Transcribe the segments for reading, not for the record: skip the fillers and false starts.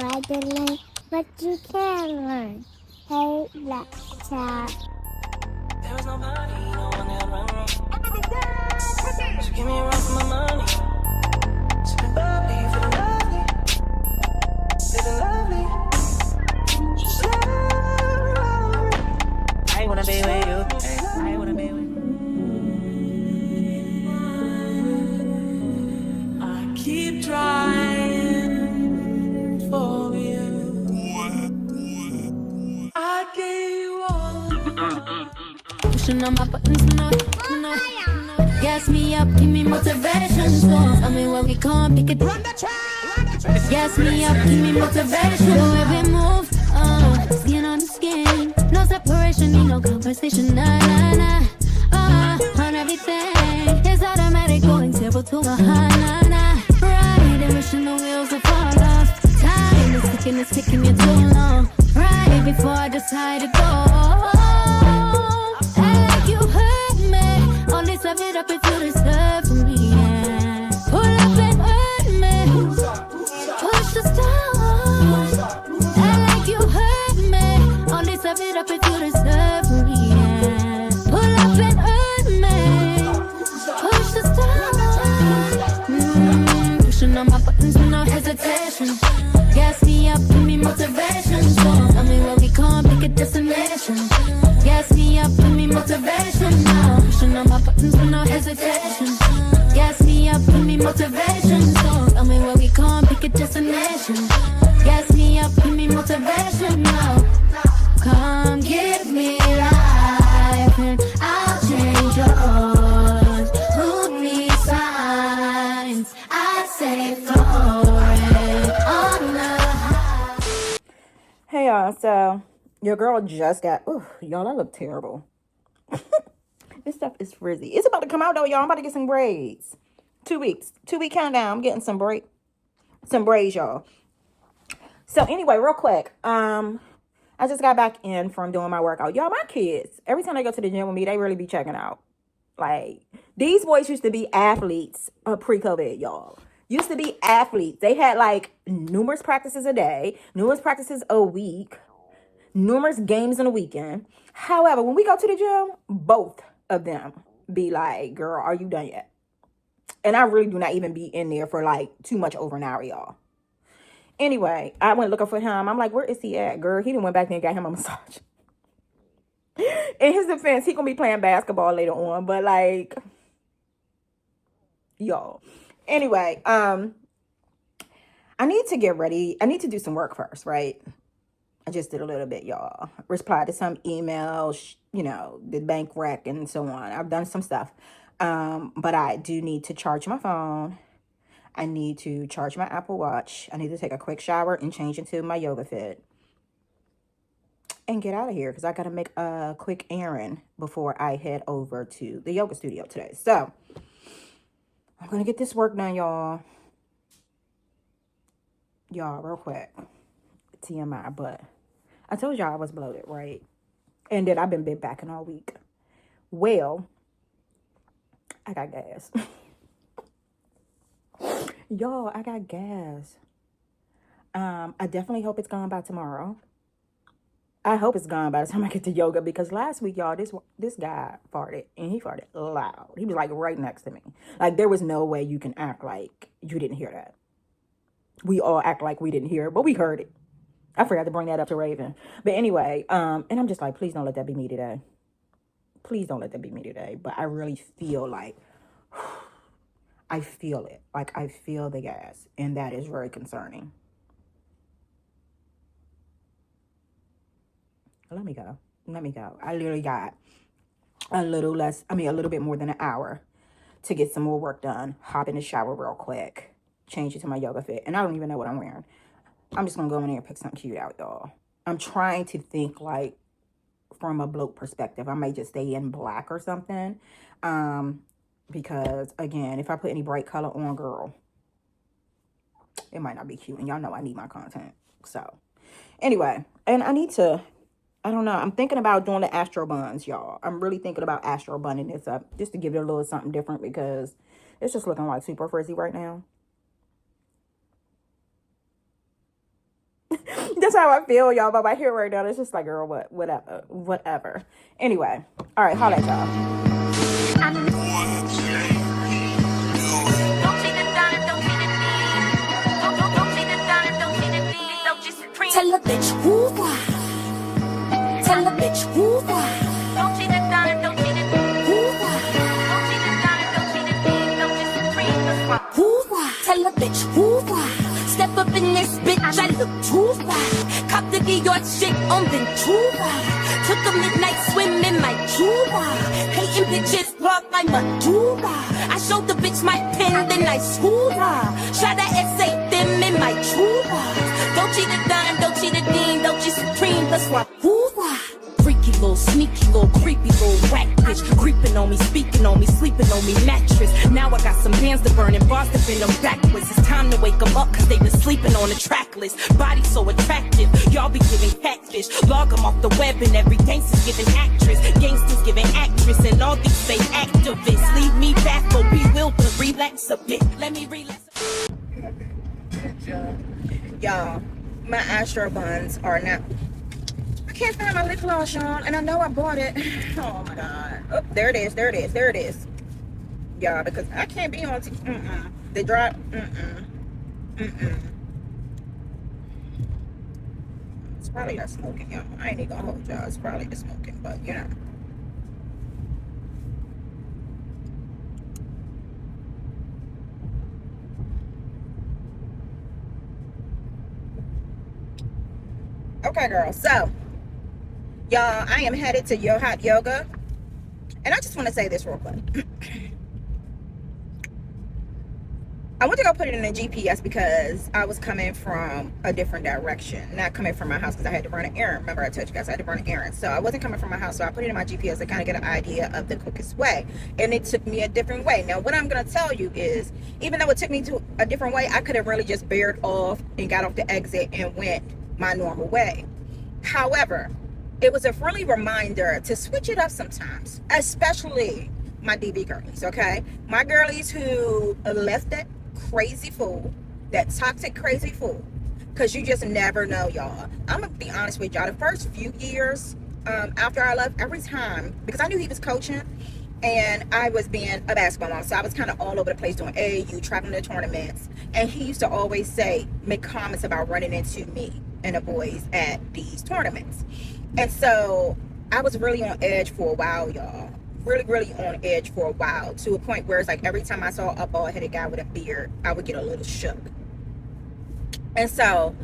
try to learn, but you can't learn. Hey, black child. There is nobody, no one that run wrong. So give me a run for my money. So the bubbly, feeling lovely. Feeling lovely. Just love. I wanna be with you. I wanna be with you. I keep trying for you. I gave you all. Pushing on my buttons tonight. Gas me up, give me motivation. So tell me where we come, pick it. Run the track. Gas me up, give me motivation. The way we move, skin on the skin. No separation, need no conversation. Nah. On everything. It's automatic, going zero to a high. Nah. Right, and wishing the wheels will fall off. Time is ticking you too long. Right before I decide to go. You hurt me. Only step it up if you deserve for me. Yeah. Pull up and hurt me. Push the stars. Like you hurt me. Only step it up if you deserve for me. Yeah. Pull up and hurt me. Push the stars. Pushing on my buttons with no hesitation. Gas me up, give me motivation. So tell me where we come, pick a destination. Gas me up, give me motivation now. Pushing on my buttons with no hesitation. Gas me up, give me motivation. So tell me where we come, pick a destination. Gas me up, give me motivation now. Come give me life and I'll change yours. Who needs signs? I say flourish on the high. Hey y'all, so your girl just got, y'all, I look terrible. This stuff is frizzy. It's about to come out though, y'all. I'm about to get some braids. 2 weeks. 2-week countdown. I'm getting some braids, y'all. So anyway, real quick. I just got back in from doing my workout. Y'all, my kids, every time they go to the gym with me, they really be checking out. Like, these boys used to be athletes pre-COVID, y'all. Used to be athletes. They had like numerous practices a day, numerous practices a week, numerous games in a weekend. However, when we go to the gym, both of them be like, girl, are you done yet? And I really do not even be in there for like too much over an hour, y'all. Anyway, I went looking for him. I'm like, where is he at? Girl, he done went back there and got him a massage. In his defense, he gonna be playing basketball later on. But like, y'all. Anyway, I need to get ready. I need to do some work first, right? I just did a little bit, y'all. Replied to some emails, did bank rec and so on. I've done some stuff. But I do need to charge my phone. I need to charge my Apple Watch. I need to take a quick shower and change into my yoga fit. And get out of here because I got to make a quick errand before I head over to the yoga studio today. So, I'm going to get this work done, y'all. Y'all, real quick. TMI, but I told y'all I was bloated, right? And that I've been bit backing all week. Well, I got gas. Y'all, I got gas. I definitely hope it's gone by tomorrow. I hope it's gone by the time I get to yoga because last week, y'all, this guy farted and he farted loud. He was like right next to me. Like there was no way you can act like you didn't hear that. We all act like we didn't hear it, but we heard it. I forgot to bring that up to Raven. But anyway, and I'm just like, please don't let that be me today. Please don't let that be me today. But I really feel like, I feel it. Like I feel the gas. And that is very concerning. Let me go. I literally got a little bit more than an hour to get some more work done. Hop in the shower real quick. Change it to my yoga fit. And I don't even know what I'm wearing. I'm just going to go in there and pick something cute out, y'all. I'm trying to think like from a bloke perspective. I may just stay in black or something. Because again, if I put any bright color on, girl, it might not be cute. And y'all know I need my content. So anyway, and I don't know. I'm thinking about doing the astro buns, y'all. I'm really thinking about astro bunning this up just to give it a little something different because it's just looking like super frizzy right now. how I feel, y'all. But my hair right now, it's just like, girl, whatever. Anyway, all right, holla at y'all. Tell a bitch who why. Tell a bitch who why. Don't cheat it down and don't cheat it. Who why? Don't cheat it down and don't cheat it. Don't just supreme. That's why. Who why? Tell a bitch who why. Step up in this bitch, I look too fly. Cop the York shit on Ventura. Took a midnight swim in my Cuba. Hating bitches walk like Madura. I showed the bitch my pen, then I schooled her. Try to essay them in my Cuba. Don't cheat it down, don't cheat it dean, don't cheat supreme, that's why. Who-wah. Freaky little, sneaky little, creepy little whack bitch. Creeping on me, speaking on me, sleeping on me, mattress. Now I got some bands to burn and bars to bend them backwards. It's time to wake them up, cause they been sleeping on the track list. Body so attractive, y'all be giving catfish. Log them off the web and every gangster's giving actress. Gangsters giving actress and all these fake activists. Leave me baffled, bewildered, relax a bit. Let me relax a bit. Y'all, my Astro buns are not. I can't find my lip gloss, y'all, and I know I bought it. Oh my god! Oh, there it is. There it is. There it is. Y'all, because I can't be on. They dry. It's probably not smoking, y'all. I ain't even gonna hold y'all. It's probably the smoking, but you know. Okay, girl. So, y'all, I am headed to Yo Hot Yoga. And I just want to say this real quick. I went to go put it in the GPS because I was coming from a different direction. Not coming from my house because I had to run an errand. Remember I told you guys I had to run an errand. So I wasn't coming from my house. So I put it in my GPS to kind of get an idea of the quickest way. And it took me a different way. Now, what I'm going to tell you is, even though it took me to a different way, I could have really just bared off and got off the exit and went my normal way. However, it was a friendly reminder to switch it up sometimes, especially my DB girlies, okay? My girlies who left that crazy fool, that toxic crazy fool, because you just never know, y'all. I'm gonna be honest with y'all, the first few years after I left, every time, because I knew he was coaching and I was being a basketball mom, so I was kind of all over the place doing AAU, traveling to tournaments, and he used to always make comments about running into me and the boys at these tournaments. And so I was really on edge for a while, y'all. Really on edge for a while, to a point where it's like every time I saw a bald-headed guy with a beard, I would get a little shook. And so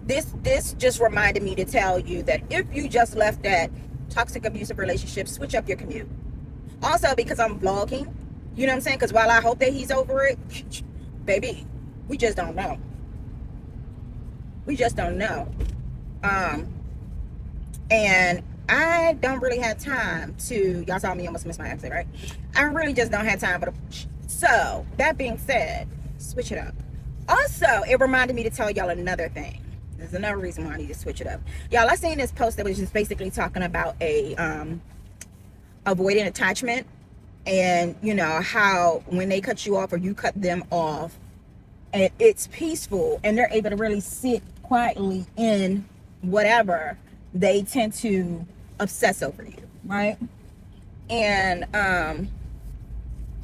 this just reminded me to tell you that if you just left that toxic abusive relationship, switch up your commute. Also, because I'm vlogging, you know what I'm saying? Because while I hope that he's over it, baby, we just don't know. We just don't know. And I don't really have time to, y'all saw me almost miss my exit, right? I really just don't have time for the push. So, that being said, switch it up. Also, it reminded me to tell y'all another thing. There's another reason why I need to switch it up. Y'all, I seen this post that was just basically talking about a avoidant attachment, and you know how when they cut you off or you cut them off, and it's peaceful and they're able to really sit quietly in whatever, they tend to obsess over you, right? And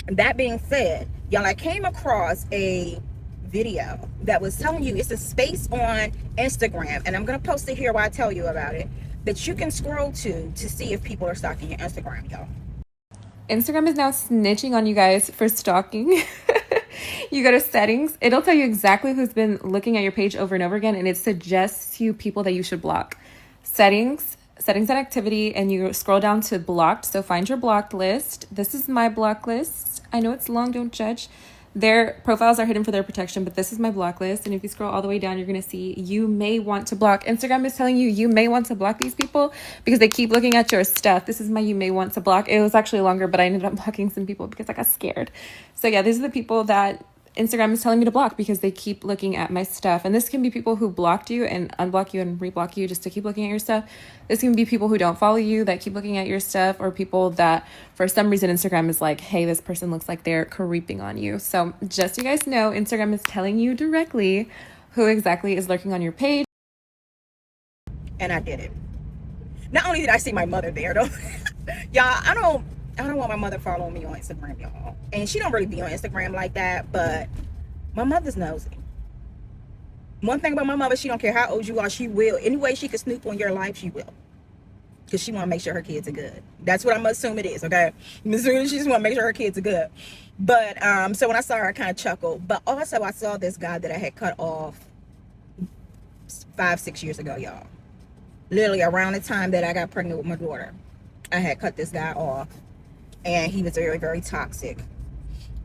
that being said, y'all, I came across a video that was telling you it's a space on Instagram, and I'm gonna post it here while I tell you about it, that you can scroll to see if people are stalking your Instagram, y'all. Instagram is now snitching on you guys for stalking. You go to settings, it'll tell you exactly who's been looking at your page over and over again, and it suggests you people that you should block. Settings and activity, and you scroll down to blocked. So find your blocked list. This is my block list. I know it's long, don't judge. Their profiles are hidden for their protection, but this is my block list. And if you scroll all the way down, you're going to see you may want to block. Instagram is telling you may want to block these people because they keep looking at your stuff. This is my you may want to block. It was actually longer, but I ended up blocking some people because I got scared. So yeah, these are the people that Instagram is telling me to block because they keep looking at my stuff. And this can be people who blocked you and unblock you and reblock you just to keep looking at your stuff. This can be people who don't follow you that keep looking at your stuff, or people that for some reason Instagram is like, hey, this person looks like they're creeping on you. So just so you guys know, Instagram is telling you directly who exactly is lurking on your page. and I did it. Not only did I see my mother there though, y'all, I don't want my mother following me on Instagram, y'all. And she don't really be on Instagram like that, but my mother's nosy. One thing about my mother, she don't care how old you are, she will. Any way she can snoop on your life, she will. Because she want to make sure her kids are good. That's what I'm going to assume it is, okay? I'm assuming she just want to make sure her kids are good. But, so when I saw her, I kind of chuckled. But also, I saw this guy that I had cut off 5-6 years ago, y'all. Literally around the time that I got pregnant with my daughter. I had cut this guy off. And he was very, very toxic.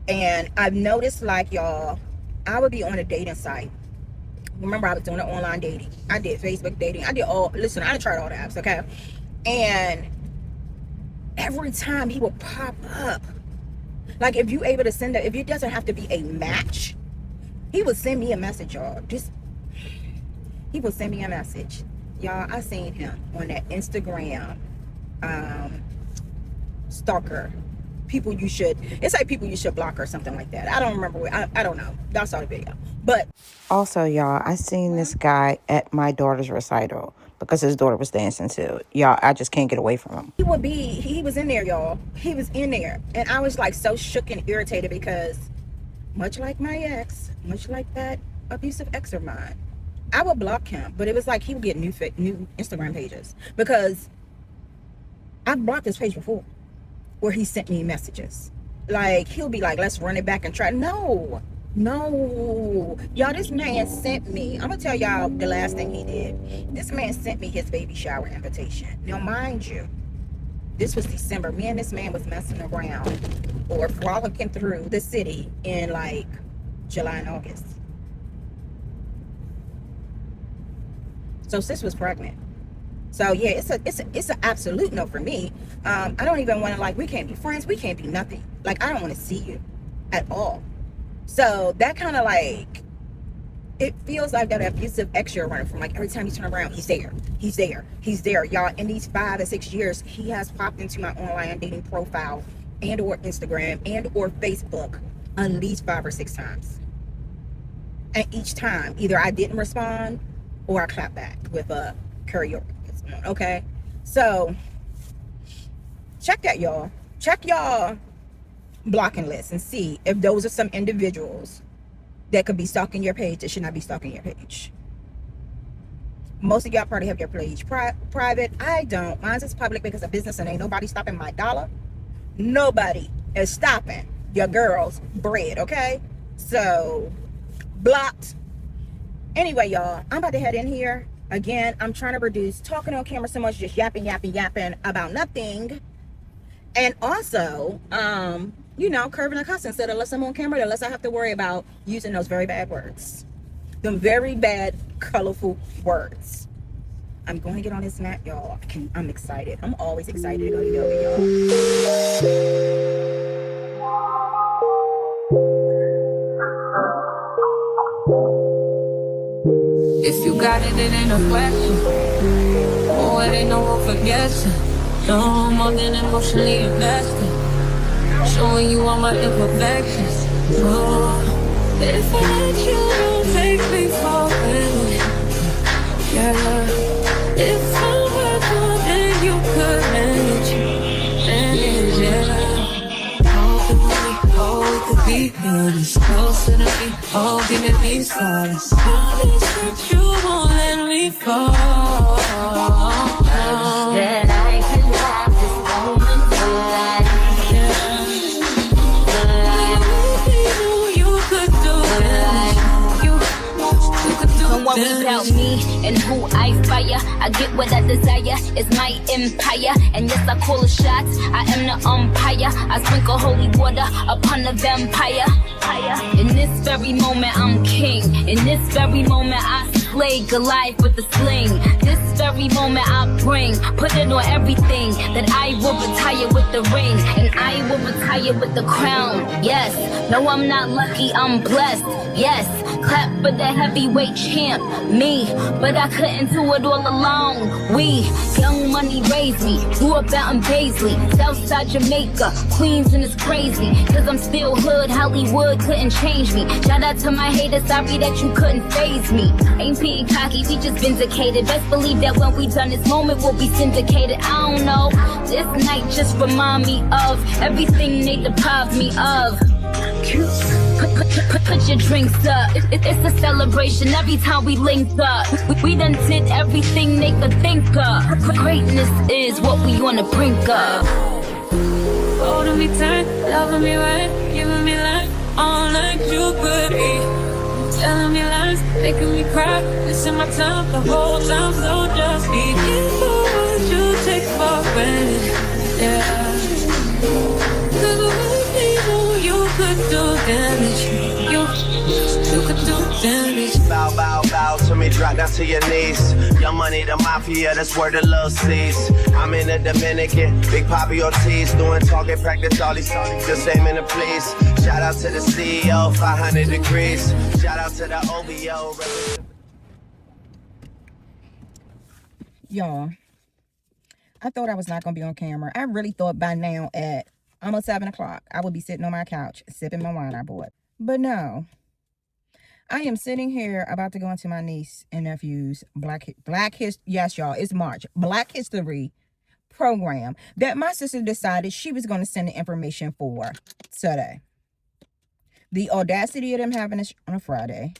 And I've noticed, like, y'all, I would be on a dating site. Remember, I was doing online dating. I did Facebook dating. I tried all the apps, okay? And every time he would pop up, like if you able to send if it doesn't have to be a match, he would send me a message, y'all. He would send me a message. Y'all, I seen him on that Instagram stalker. It's like people you should block or something like that. I don't remember. I don't know. I saw the video. But also, y'all, I seen this guy at my daughter's recital because his daughter was dancing too. Y'all, I just can't get away from him. He was in there, y'all. He was in there. And I was like so shook and irritated because much like my ex, much like that abusive ex of mine, I would block him. But it was like he would get new Instagram pages because I blocked his page before where he sent me messages. Like, he'll be like, let's run it back and try. No. Y'all, this man sent me, I'm gonna tell y'all the last thing he did. This man sent me his baby shower invitation. Now, mind you, this was December. Me and this man was messing around or frolicking through the city in like July and August. So sis was pregnant. So yeah, it's an absolute no for me. I don't even want to, like, we can't be friends. We can't be nothing. Like, I don't want to see you at all. So that kind of like, it feels like that abusive ex you're running from. Like every time you turn around, he's there. Y'all, in these 5 or 6 years, he has popped into my online dating profile and or Instagram and or Facebook at least 5 or 6 times. And each time, either I didn't respond or I clapped back with a karaoke. Okay, so check that, y'all. Check y'all blocking list and see if those are some individuals that could be stalking your page that should not be stalking your page. Most of y'all probably have your page private. I don't. Mine's is public because of business and ain't nobody stopping my dollar. Nobody is stopping your girl's bread, okay? So, blocked. Anyway, y'all, I'm about to head in here. Again, I'm trying to reduce talking on camera so much, just yapping about nothing. And also, curving and cussing. So unless I'm on camera, unless I have to worry about using those very bad words. Them very bad, colorful words. I'm going to get on this mat, y'all. I'm excited. I'm always excited to go to yoga, y'all. If you got it, it ain't a question. Oh, it ain't no room for guessing. No more than emotionally invested. Showing you all my imperfections. Oh, if I let you, don't take me for granted. Yeah, if I were more than you could manage, yeah. Oh, we could be honest. Closer to me, oh, giving me solace. Promise that you won't let me fall. That I can have this moment for life. You could do it. You could do it. Don't worry about me and who I fire. I get what I desire. It's my empire. And yes, I call the shots. I am the umpire. I sprinkle holy water upon the vampire. In this very moment, I'm king. In this very moment, I slay Goliath with the sling. This very moment, I put it on everything. That I will retire with the ring. And I will retire with the crown. Yes, no, I'm not lucky, I'm blessed. Yes, clap for the heavyweight champ, me. But I couldn't do it all alone. We, young money raised me. Grew up out in Paisley, Southside Jamaica, Queens, and it's crazy. Cause I'm still hood, Hollywood couldn't change me. Shout out to my haters, sorry that you couldn't faze me. Ain't being cocky, we just vindicated. Best believe that when we done, this moment will be syndicated. I don't know. This night just remind me of everything they deprived me of. Put your drinks up. It's a celebration every time we link up. We done did everything they could think of. Greatness is what we on the brink of. Holding me tight, loving me right, giving me life, all like you could be. Telling me lies, making me cry, missing my time the whole time, so just be careful what you take for granted, yeah. 'Cause with me, you could do damage, you could do damage. Bow, bow, bow to me, drop down to your knees. Your money, the mafia, that's where the love sees. I'm in the Dominican, Big Papi Ortiz, doing target practice, all these songs, just aiming to please. Shout out to the CEO, 500 degrees. Shout out to the OVO. Y'all, I thought I was not going to be on camera. I really thought by now at almost 7 o'clock, I would be sitting on my couch, sipping my wine I bought. But no. I am sitting here about to go into my niece and nephew's yes, y'all, it's March, Black History program that my sister decided she was going to send the information for today. The audacity of them having it on a Friday.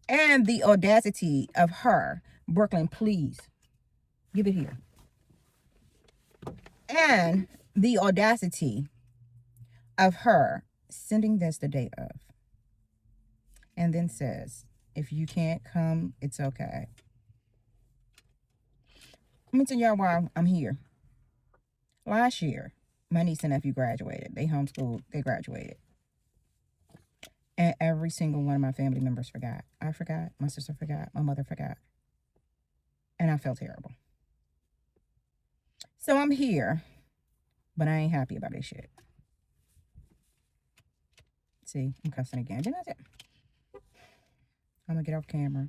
And the audacity of her, Brooklyn, please, give it here. And the audacity of her sending this the day of. And then says, if you can't come, it's okay. Let me tell y'all why I'm here. Last year, my niece and nephew graduated. They homeschooled, they graduated. And every single one of my family members forgot. I forgot, my sister forgot, my mother forgot. And I felt terrible. So I'm here, but I ain't happy about this shit. See, I'm cussing again. Didn't I say? I'm going to get off camera,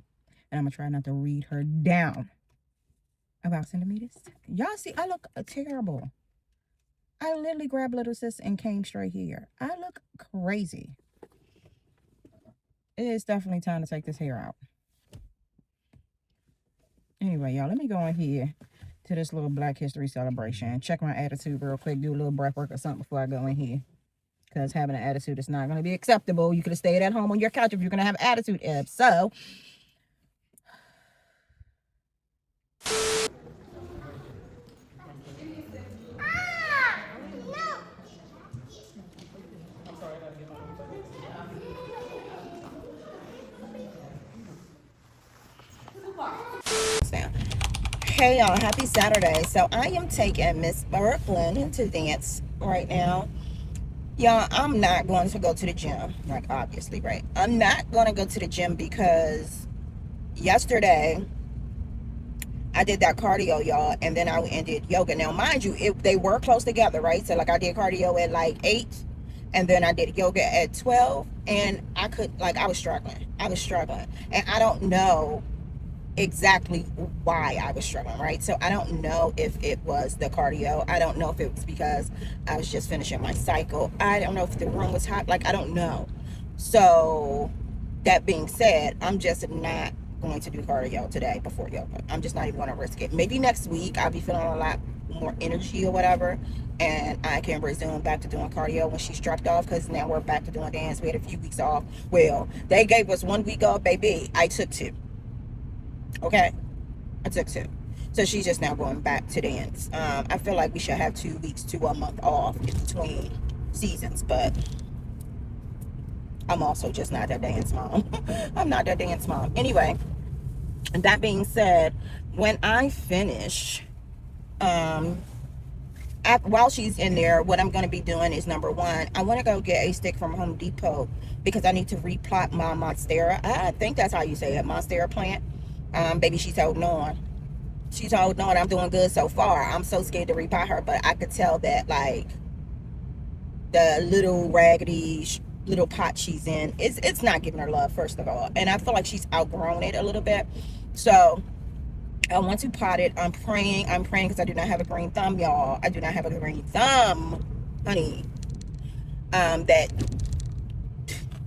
and I'm going to try not to read her down about sending me this. Y'all see, I look terrible. I literally grabbed little sis and came straight here. I look crazy. It is definitely time to take this hair out. Anyway, y'all, let me go in here to this little Black History celebration. Check my attitude real quick. Do a little breath work or something before I go in here. Because having an attitude is not going to be acceptable. You could have stayed at home on your couch if you're going to have attitude, Eb. So, hey y'all, happy Saturday. So I am taking Miss Brooklyn to dance right now. Y'all, I'm not going to go to the gym, like obviously, right? I'm not going to go to the gym because yesterday I did that cardio, y'all, and then I ended yoga. Now, mind you, they were close together, right? So like I did cardio at like 8, and then I did yoga at 12, and I was struggling. And I don't know exactly why I was struggling, right? So I don't know if it was the cardio. I don't know if it was because I was just finishing my cycle. I don't know if the room was hot. Like, I don't know. So that being said, I'm just not going to do cardio today before yoga. I'm just not even going to risk it. Maybe next week I'll be feeling a lot more energy or whatever, and I can resume back to doing cardio when she's dropped off, because now we're back to doing dance. We had a few weeks off. Well, they gave us 1 week off, baby. I took 2. Okay, I took 2. So she's just now going back to dance. I feel like we should have 2 weeks to a month off in between seasons, but I'm also just not that dance mom. I'm not that dance mom. Anyway, that being said, when I finish, while she's in there, what I'm going to be doing is, number one, I want to go get a stick from Home Depot because I need to replot my monstera. I think that's how you say it, monstera plant. Baby, she's holding on. She's holding on. I'm doing good so far. I'm so scared to repot her, but I could tell that, like, the little raggedy little pot she's in, it's not giving her love, first of all. And I feel like she's outgrown it a little bit. So I want to pot it. I'm praying because I do not have a green thumb, y'all. I do not have a green thumb, honey. That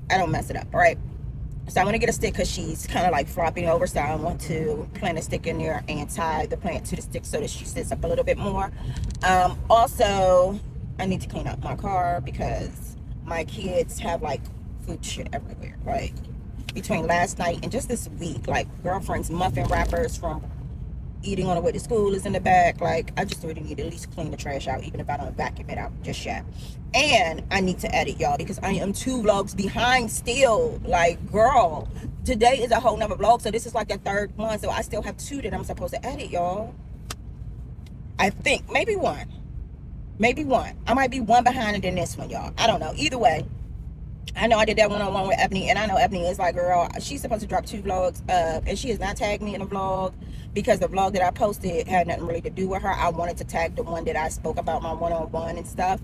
I don't mess it up, all right? So I want to get a stick because she's kind of like flopping over. So I want to plant a stick in there and tie the plant to the stick so that she sits up a little bit more. Also, I need to clean up my car because my kids have like food shit everywhere. Like between last night and just this week, like girlfriend's muffin wrappers from eating on the way to school is in the back. Like I just really need to at least clean the trash out, even if I don't vacuum it out just yet. And I need to edit, y'all, because I am 2 vlogs behind still. Like, girl, today is a whole nother vlog, so this is like the 3rd one, so I still have 2 that I'm supposed to edit, y'all. I think maybe 1. I might be 1 behind it in this one, y'all. I don't know. Either way, I know I did that one-on-one with Ebony, and I know Ebony is like, girl, she's supposed to drop 2 vlogs, and she has not tagged me in a vlog because the vlog that I posted had nothing really to do with her. I wanted to tag the one that I spoke about my one-on-one and stuff.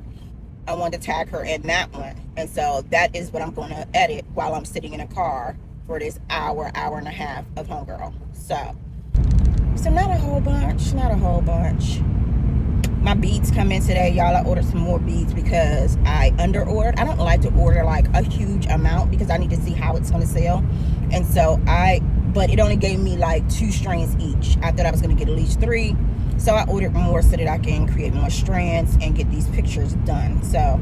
I wanted to tag her in that one, and so that is what I'm going to edit while I'm sitting in a car for this hour and a half of homegirl. So not a whole bunch. My beads come in today, y'all. I ordered some more beads because I under ordered. I don't like to order like a huge amount because I need to see how it's going to sell, and so but it only gave me like 2 strands each. I thought I was going to get at least 3, so I ordered more so that I can create more strands and get these pictures done. So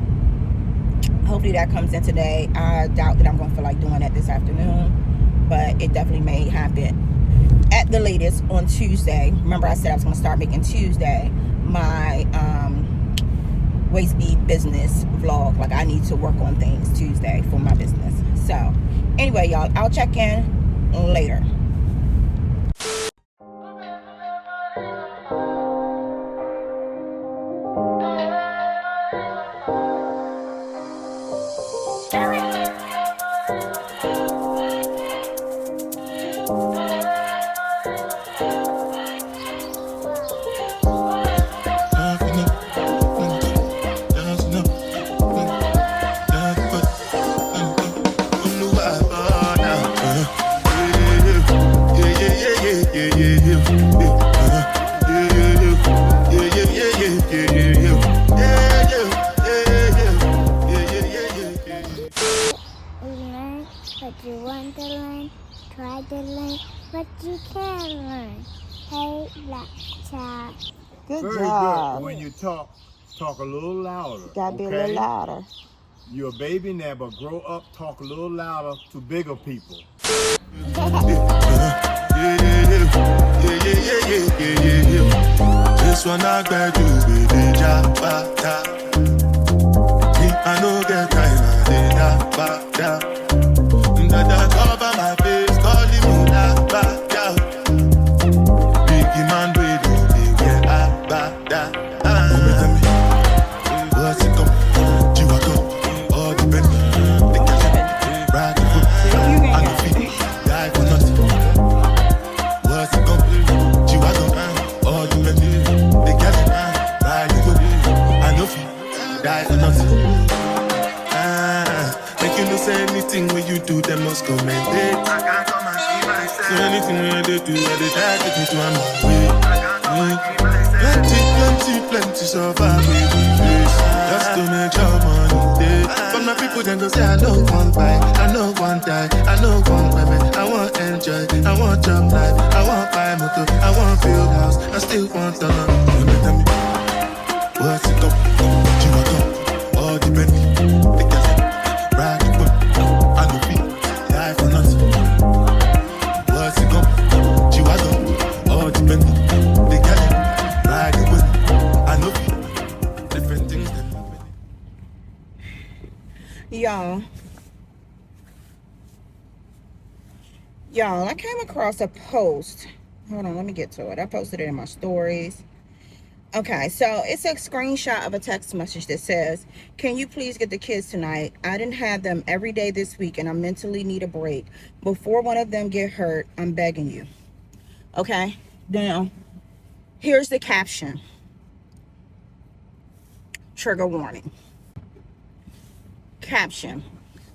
hopefully that comes in today. I doubt that I'm going to feel like doing that this afternoon, but it definitely may happen at the latest on Tuesday. Remember I said I was going to start making Tuesday my waist bead business vlog. Like I need to work on things Tuesday for my business. So anyway, y'all, I'll check in later. What you want to learn, try to learn what you can learn. Hey, black child. Good Very job. good. When you talk a little louder. Gotta be a little louder. You're a baby now, but grow up, talk a little louder to bigger people. This one I got you, baby, ja, I know get time, I did that. That cover my face, calling me that back out. Biggie man, we don't be where I back that. Tell me, what's it come? Jiwa come, all the men, they can't ride the foot. I don't feel die for nothing. What's it come? Jiwa come, all the men, they can't ride the foot. I don't feel die for nothing. Make you no say anything when you do, them must commend it. I can't come and see myself. So anything when they do, I they try to take me to my way. I can't come and see myself. Plenty survive with this. Just to make your money. But my people then go say I know one buy, I know one die, I know one women. I want enjoy, I want job life, I want buy motor, I want build house, I still want to learn. Tell me, what's it up? You want to all the Bentley, they can say, ride the boat, I go be die for nothing. What's it up? You want to all the Bentley, they can say, ride the boat, I know be different things than Y'all, I came across a post. Hold on, let me get to it. I posted it in my stories. Okay, so it's a screenshot of a text message that says, can you please get the kids tonight? I didn't have them every day this week and I mentally need a break. Before one of them get hurt, I'm begging you. Okay, now, here's the caption. Trigger warning. Caption.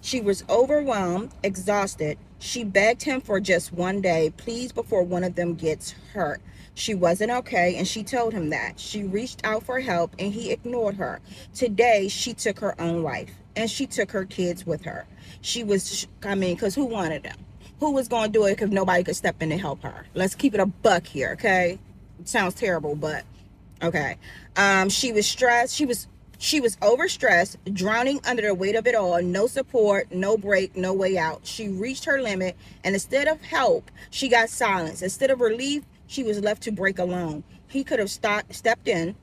She was overwhelmed, exhausted, She begged him for just one day, please, before one of them gets hurt. She wasn't okay, and she told him that. She reached out for help, and he ignored her. Today, she took her own life, and she took her kids with her. Because who wanted them? Who was going to do it if nobody could step in to help her? Let's keep it a buck here, okay? It sounds terrible, but okay. She was stressed. She was overstressed, drowning under the weight of it all. No support, no break, no way out. She reached her limit, and instead of help, she got silence. Instead of relief, she was left to break alone. He could have stepped in.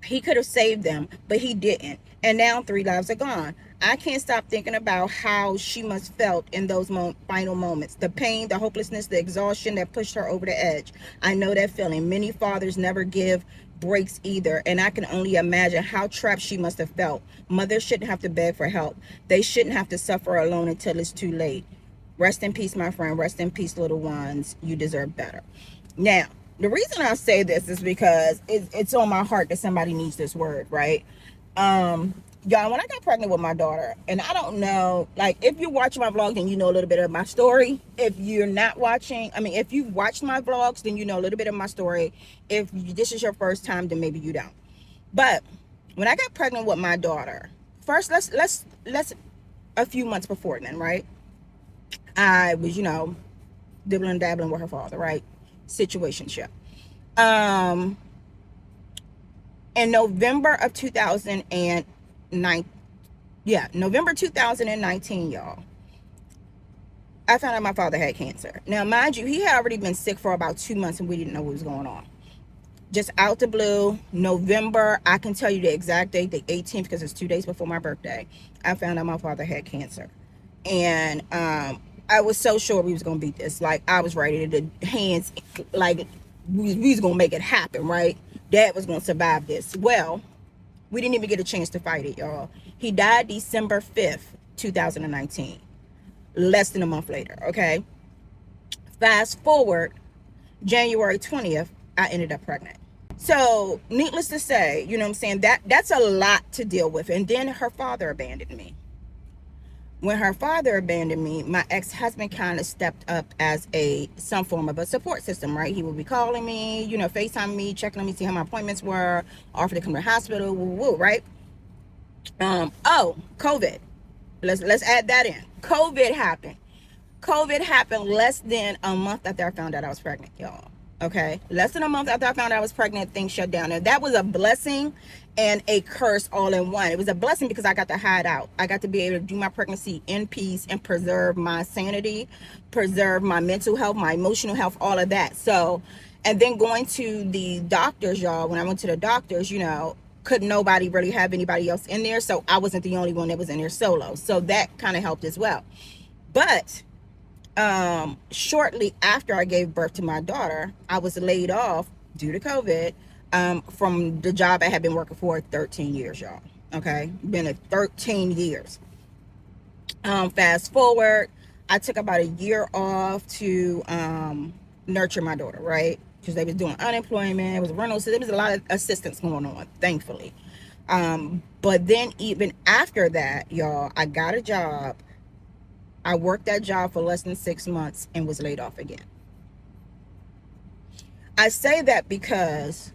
He could have saved them, but he didn't. And now 3 lives are gone. I can't stop thinking about how she must felt in those final moments. The pain, the hopelessness, the exhaustion that pushed her over the edge. I know that feeling. Many fathers never give breaks either, and I can only imagine how trapped she must have felt. Mothers shouldn't have to beg for help. They shouldn't have to suffer alone until it's too late. Rest in peace, my friend. Rest in peace, little ones. You deserve better. Now, the reason I say this is because it's on my heart that somebody needs this word, right? Y'all, when I got pregnant with my daughter, and I don't know, like, if you watch my vlog, then you know a little bit of my story. If you're not watching, if you've watched my vlogs, then you know a little bit of my story. If this is your first time, then maybe you don't. But when I got pregnant with my daughter, first, let's a few months before then, right? I was, dibbling and dabbling with her father, right? Situationship. In November of 2009, November 2019, y'all, I found out my father had cancer. Now, mind you, he had already been sick for about 2 months, and we didn't know what was going on. Just out the blue, November, I can tell you the exact date, the 18th, because it's 2 days before my birthday, I found out my father had cancer. And I was so sure we was going to beat this. Like, I was ready to hands, like, we was going to make it happen, right? Dad was going to survive this. Well, we didn't even get a chance to fight it, y'all. He died December 5th, 2019. Less than a month later, okay? Fast forward, January 20th, I ended up pregnant. So, needless to say, you know what I'm saying? That's a lot to deal with. And then her father abandoned me. When her father abandoned me, my ex-husband kind of stepped up as some form of a support system, right? He would be calling me, FaceTime me, checking on me, see how my appointments were, offer to come to the hospital, right? COVID. Let's add that in. COVID happened. COVID happened less than a month after I found out I was pregnant, y'all. Okay, less than a month after I found out I was pregnant, things shut down. And that was a blessing and a curse all in one. It was a blessing because I got to hide out. I got to be able to do my pregnancy in peace and preserve my sanity, preserve my mental health, my emotional health, all of that. So, and then going to the doctors, y'all, when I went to the doctors, couldn't nobody really have anybody else in there. So I wasn't the only one that was in there solo. So that kind of helped as well. But shortly after I gave birth to my daughter, I was laid off due to COVID from the job I had been working for 13 years, y'all. Okay, been at 13 years. Fast forward, I took about a year off to nurture my daughter, right? Because they was doing unemployment, it was rental, so there was a lot of assistance going on, thankfully. But then even after that, y'all, I got a job. I worked that job for less than 6 months and was laid off again. I say that because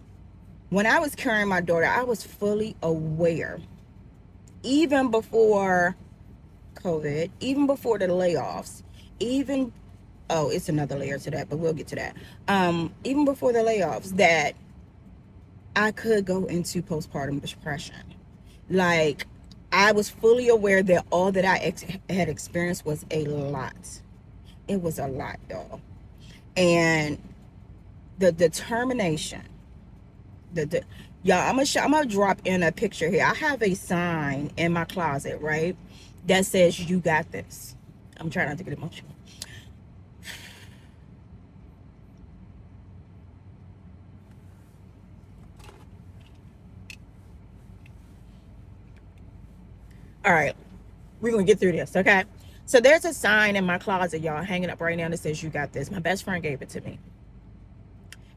when I was carrying my daughter, I was fully aware, even before COVID, even before the layoffs, it's another layer to that, but we'll get to that. Even before the layoffs, that I could go into postpartum depression. Like, I was fully aware that all that I had experienced was a lot. It was a lot, y'all. And the determination, y'all, I'm gonna drop in a picture here. I have a sign in my closet, right, that says, "You got this." I'm trying not to get emotional. All right, we're gonna get through this, okay? So there's a sign in my closet, y'all, hanging up right now that says, "You got this." My best friend gave it to me.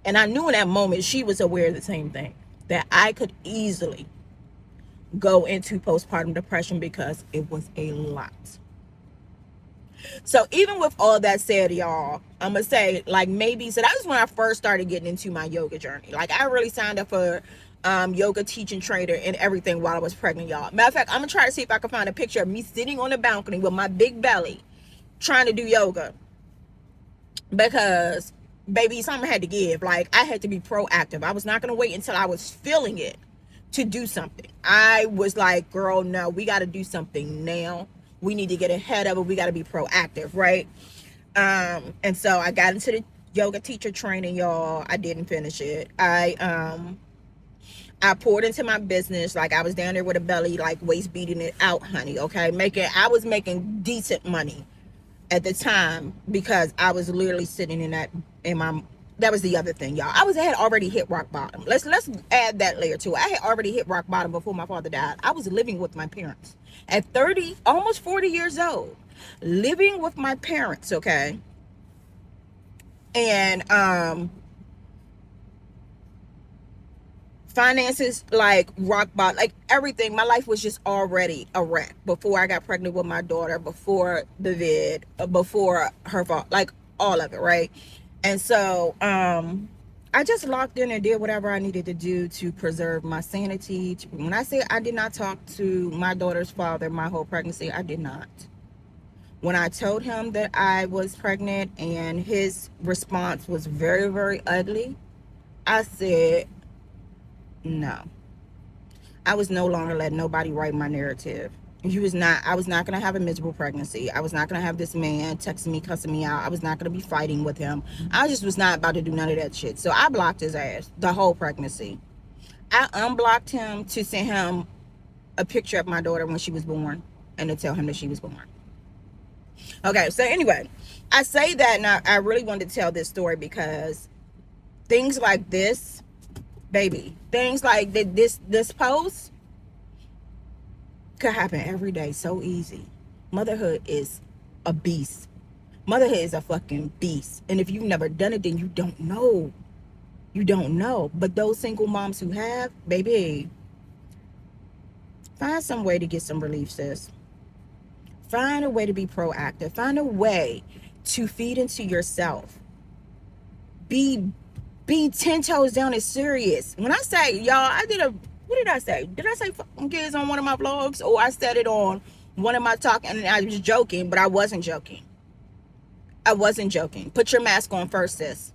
And I knew in that moment she was aware of the same thing, that I could easily go into postpartum depression because it was a lot. So even with all that said, y'all, I'm gonna say, like, maybe, so that was when I first started getting into my yoga journey. Like, I really signed up for yoga teaching trainer and everything while I was pregnant, y'all. Matter of fact, I'm gonna try to see if I can find a picture of me sitting on the balcony with my big belly trying to do yoga, because baby, something had to give. Like, I had to be proactive. I was not gonna wait until I was feeling it to do something. I was like, girl, no, we got to do something now. We need to get ahead of it. We got to be proactive, right? And so I got into the yoga teacher training, y'all. I didn't finish it. I poured into my business. Like, I was down there with a belly, like, waist beating it out, honey. Okay, I was making decent money at the time, because I was literally sitting that was the other thing, y'all. I had already hit rock bottom. Let's add that layer to it. I had already hit rock bottom before my father died. I was living with my parents at 30, almost 40 years old, living with my parents, okay? And finances, like, rock bottom, like, everything. My life was just already a wreck before I got pregnant with my daughter, before the vid, before her fault, like, all of it, right? And so I just locked in and did whatever I needed to do to preserve my sanity. When I say I did not talk to my daughter's father my whole pregnancy, I did not. When I told him that I was pregnant and his response was very, very ugly, I said no. I was no longer letting nobody write my narrative. I was not going to have a miserable pregnancy. I was not going to have this man texting me, cussing me out. I was not going to be fighting with him. I just was not about to do none of that shit. So I blocked his ass the whole pregnancy. I unblocked him to send him a picture of my daughter when she was born and to tell him that she was born. Okay, so anyway, I say that, and I really wanted to tell this story because things like this, baby, things like this post could happen every day so easy. Motherhood is a beast. Motherhood is a fucking beast. And if you've never done it, then you don't know. You don't know. But those single moms who have, baby, find some way to get some relief, sis. Find a way to be proactive. Find a way to feed into yourself. Be 10 toes down and serious. When I say, y'all, what did I say? Did I say fucking kids on one of my vlogs? Or I said it on one of my talk, and I was joking, but I wasn't joking. I wasn't joking. Put your mask on first, sis.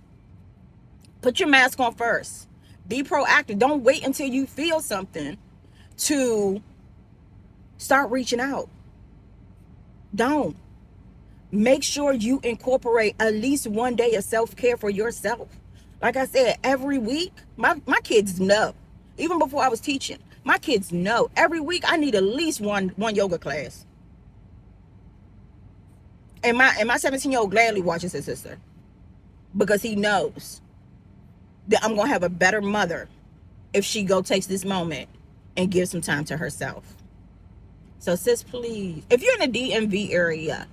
Put your mask on first. Be proactive. Don't wait until you feel something to start reaching out. Don't. Make sure you incorporate at least one day of self-care for yourself. Like I said, every week, my kids know. Even before I was teaching, my kids know. Every week, I need at least one yoga class. And my 17-year-old gladly watches his sister, because he knows that I'm gonna have a better mother if she takes this moment and gives some time to herself. So sis, please, if you're in the DMV area,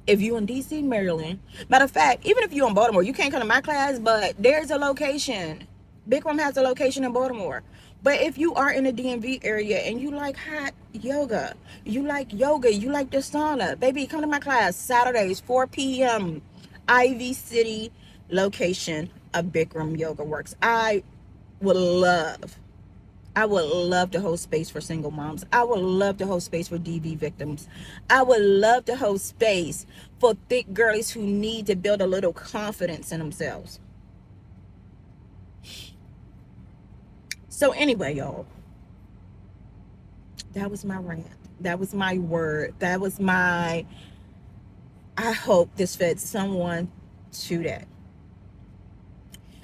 if you're in DC, Maryland, matter of fact, even if you're in Baltimore, you can't come to my class, but there's a location. Bikram has a location in Baltimore. But if you are in the DMV area and you like hot yoga, you like the sauna, baby, come to my class Saturdays, 4 p.m. Ivy City location of Bikram Yoga Works. I would love to hold space for single moms. I would love to hold space for DV victims. I would love to hold space for thick girlies who need to build a little confidence in themselves. So anyway, y'all, that was my rant. That was my word. That was I hope this fed someone today.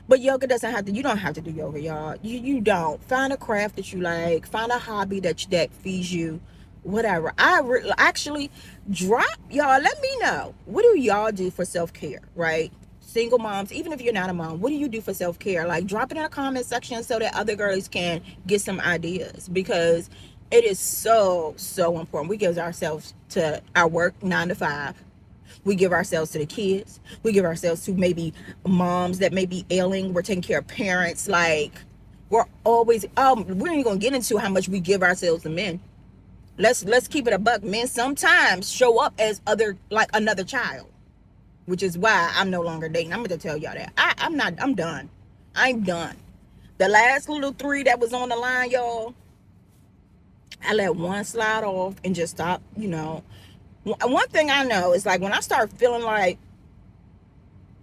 But yoga doesn't have to, you don't have to do yoga, y'all. You don't. Find a craft that you like. Find a hobby that feeds you, whatever. Actually, y'all, let me know. What do y'all do for self-care, right? Single moms, even if you're not a mom, what do you do for self-care? Like, drop it in a comment section so that other girls can get some ideas, because it is so, so important. We give ourselves to our work 9 to 5. We give ourselves to the kids. We give ourselves to maybe moms that may be ailing. We're taking care of parents. Like, we're always, we ain't gonna get into how much we give ourselves to men. Let's keep it a buck. Men sometimes show up as another child, which is why I'm no longer dating. I'm gonna tell y'all that. I'm done. I'm done. The last little 3 that was on the line, y'all, I let one slide off and just stop, One thing I know is, like, when I start feeling like,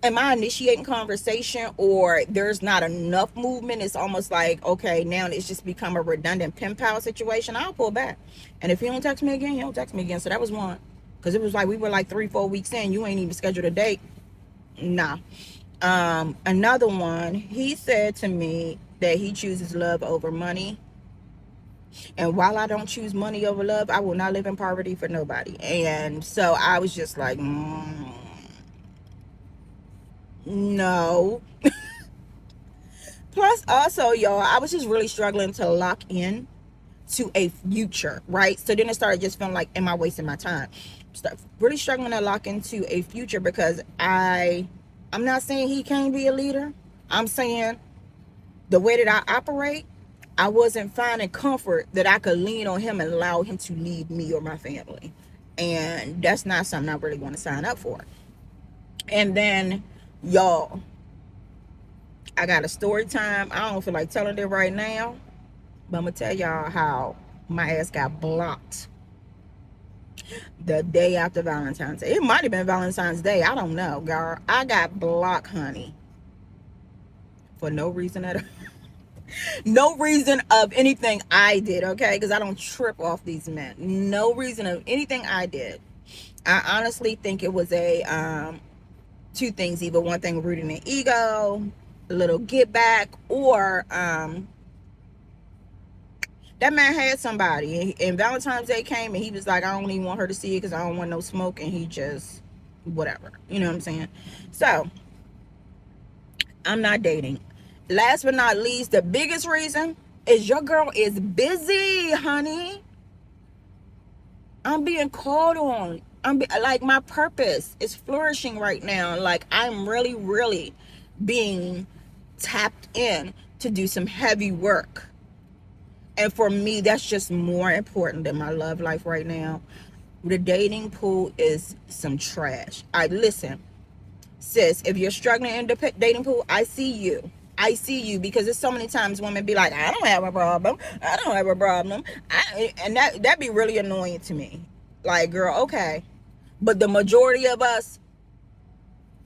am I initiating conversation or there's not enough movement, it's almost like, okay, now it's just become a redundant pen pal situation, I'll pull back. And if he don't text me again, he don't text me again. So that was one. Because it was like, we were like 3-4 weeks in, you ain't even scheduled a date. Nah. Another one, he said to me that he chooses love over money. And while I don't choose money over love, I will not live in poverty for nobody. And so I was just like, no. Plus, also, y'all, I was just really struggling to lock in to a future, right? So then it started just feeling like, am I wasting my time? Really struggling to lock into a future because I'm not saying he can't be a leader. I'm saying the way that I operate, I wasn't finding comfort that I could lean on him and allow him to lead me or my family. And that's not something I really want to sign up for. And then, y'all, I got a story time. I don't feel like telling it right now, but I'm going to tell y'all how my ass got blocked the day after Valentine's Day. It might have been Valentine's Day. I don't know, girl. I got blocked, honey, for no reason at all. No reason of anything I did, okay? Because I don't trip off these men. No reason of anything I did. I honestly think it was two things. Either one thing rooted in ego, a little get back, or that man had somebody. And Valentine's Day came and he was like, I don't even want her to see it because I don't want no smoke. And he just, whatever. You know what I'm saying? So, I'm not dating. Last but not least, the biggest reason is your girl is busy, honey. I'm being called on. Like, my purpose is flourishing right now. Like, I'm really, really being tapped in to do some heavy work. And for me, that's just more important than my love life right now. The dating pool is some trash. Listen, sis, if you're struggling in the dating pool, I see you. I see you, because there's so many times women be like, I don't have a problem. I don't have a problem. And that be really annoying to me. Like, girl, okay. But the majority of us,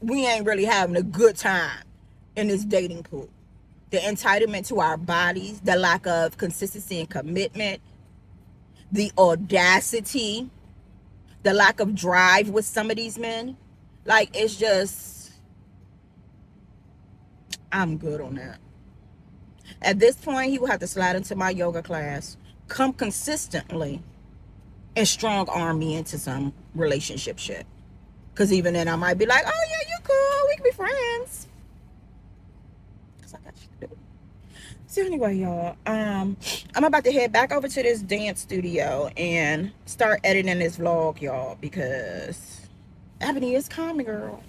we ain't really having a good time in this dating pool. The entitlement to our bodies, the lack of consistency and commitment, the audacity, the lack of drive with some of these men. Like, it's just, I'm good on that. At this point, he will have to slide into my yoga class, come consistently, and strong arm me into some relationship shit. Because even then, I might be like, oh yeah, you cool, we can be friends. Because I got shit to do. So anyway, y'all, I'm about to head back over to this dance studio and start editing this vlog, y'all, because Ebony is coming, girl.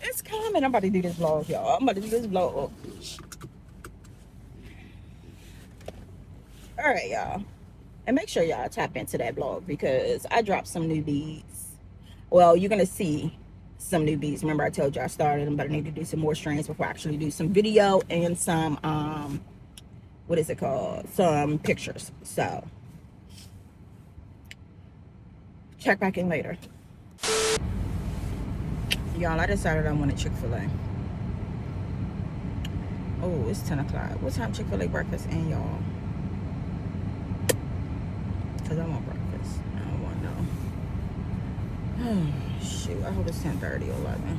It's coming. I'm about to do this vlog, y'all. I'm about to do this vlog. All right, y'all. And make sure y'all tap into that vlog because I dropped some new beads. Well, you're going to see some new beads. Remember, I told you I started them, but I need to do some more strands before I actually do some video and some, what is it called? Some pictures. So, check back in later. Y'all, I decided I wanted Chick-fil-A. Oh, it's 10 o'clock. What time Chick-fil-A breakfast in, y'all? Because I want breakfast. I don't want no. Shoot, I hope it's 10:30 or 11.